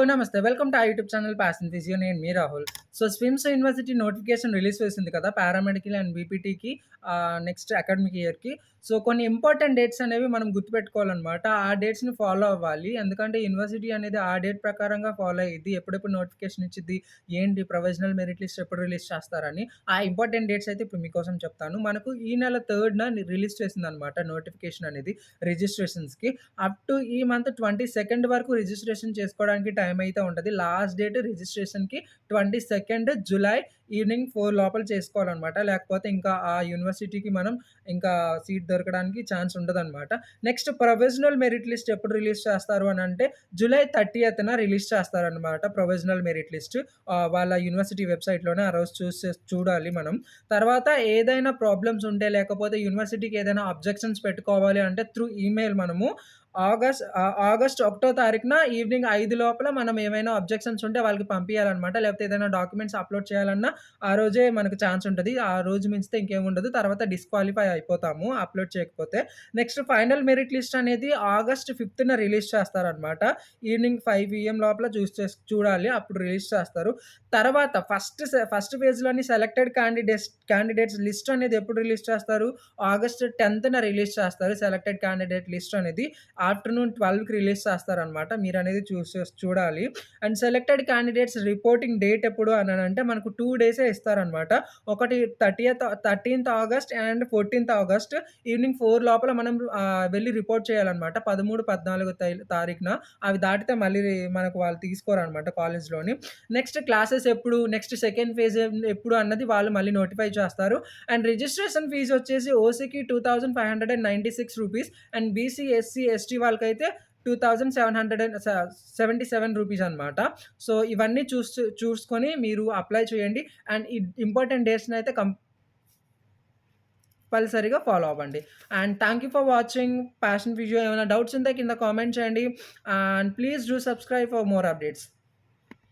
నమస్తే. Welcome to YouTube channel passion physio. నేను మీ Rahul. SVIMS university notification release చేసింది కదా! పారామెడికల్ అండ్ బీపీటీకి నెక్స్ట్ అకాడమిక్ ఇయర్‌కి. కొన్ని ఇంపార్టెంట్ డేట్స్ అనేవి మనం గుర్తుపెట్టుకోవాలనమాట. ఆ డేట్స్‌ని ఫాలో అవ్వాలి. ఎందుకంటే యూనివర్సిటీ అనేది ఆ డేట్ ప్రకారంగా ఫాలో అయ్యిద్ది. ఎప్పుడెప్పుడు నోటిఫికేషన్ ఇచ్చిద్ది, ఏంటి ప్రొవిజనల్ మెరిట్ లిస్ట్ ఎప్పుడు రిలీజ్ చేస్తారని. ఆ ఇంపార్టెంట్ డేట్స్ అయితే ఇప్పుడు మీకోసం చెప్తాను. మనకు ఈ నెల 3న రిలీజ్ చేసిందనమాట నోటిఫికేషన్ అనేది రిజిస్ట్రేషన్స్‌కి. అప్ టు ఈ మంత్ 22 వరకు రిజిస్ట్రేషన్ చేసుకోవడానికి టైం అయితే ఉంటది. లాస్ట్ డేట్ రిజిస్ట్రేషన్‌కి 22 జులై ఈవినింగ్ 4 లోపల చేసుకోవాలనమాట. లేకపోతే ఇంకా ఆ యూనివర్సిటీకి మనం ఇంకా సీట్ దొరకడానికి ఛాన్స్ ఉండదనమాట. నెక్స్ట్ ప్రొవిజనల్ మెరిట్ లిస్ట్ ఎప్పుడు రిలీజ్ చేస్తారు అనంటే జులై 30న రిలీజ్ చేస్తారనమాట ప్రొవిజనల్ మెరిట్ లిస్ట్. వాళ్ళ యూనివర్సిటీ వెబ్‌సైట్‌లోనే ఆ రోజు చూడాలి మనం. తర్వాత ఏదైనా ప్రాబ్లమ్స్ ఉంటే లేకపోతే యూనివర్సిటీకి ఏదైనా అబ్జెక్షన్స్ పెట్టుకోవాలి అంటే త్రూ ఈమెయిల్ మనము ఆగస్ట్ 1 తారీఖున ఈవినింగ్ 5 లోపల మనం ఏమైనా అబ్జెక్షన్స్ ఉంటే వాళ్ళకి పంపియాలనమాట. లేకపోతే ఏదైనా డాక్యుమెంట్స్ అప్‌లోడ్ చేయాలన్నా ఆ రోజే మనకు ఛాన్స్ ఉంటది. ఆ రోజు మించితే ఇంకేముండదు. తర్వాత డిస్‌క్వాలిఫై అయిపోతాము అప్‌లోడ్ చేయకపోతే. నెక్స్ట్ ఫైనల్ మెరిట్ లిస్ట్ అనేది ఆగస్ట్ 5న రిలీజ్ చేస్తారనమాట. ఈవినింగ్ 5 పీఎం లోపల చూడాలి. అప్పుడు రిలీజ్ చేస్తారు. తర్వాత ఫస్ట్ ఫేజ్‌లోని సెలెక్టెడ్ క్యాండిడేట్స్ లిస్ట్ అనేది ఎప్పుడు రిలీజ్ చేస్తారు? ఆగస్ట్ 10న రిలీజ్ చేస్తారు. సెలెక్టెడ్ క్యాండిడేట్ లిస్ట్ అనేది ఆఫ్టర్‌నూన్ 12కి రిలీజ్ చేస్తారనమాట. మీరనేది చూడాలి. And selected candidates reporting date ఎప్పుడు అనంటే మనకు 2 డేసే ఇస్తారనమాట. ఒకటి 13థ్ ఆగస్ట్ అండ్ 14థ్ ఆగస్ట్ ఈవినింగ్ 4 లోపల మనం వెళ్లి రిపోర్ట్ చేయాలనమాట. 13, 14 తారీఖున. అవి దాటితే మళ్ళీ మనకు వాళ్ళు తీసుకోరనమాట కాలేజ్‌లోని. నెక్స్ట్ క్లాసెస్ ఎప్పుడు, నెక్స్ట్ సెకండ్ ఫేజ్ ఎప్పుడు అన్నది వాళ్ళు మళ్ళీ నోటిఫై చేస్తారు. అండ్ రిజిస్ట్రేషన్ ఫీజ్ వచ్చేసి ఓసీకి రూ. 2596 అండ్ బీసీ, ఎస్సీ, ఎస్టీ వాళ్ళకైతే 2777 రూపీస్ అనమాట. ఇవన్నీ చూసుకొని మీరు అప్లై చేయండి. అండ్ ఈ ఇంపార్టెంట్ డేట్స్‌నైతే కంపల్సరీగా ఫాలో అవ్వండి. And thank you for watching passion physio. ఏమైనా డౌట్స్ ఉంటే కింద కామెంట్ చేయండి. And please do subscribe for more updates.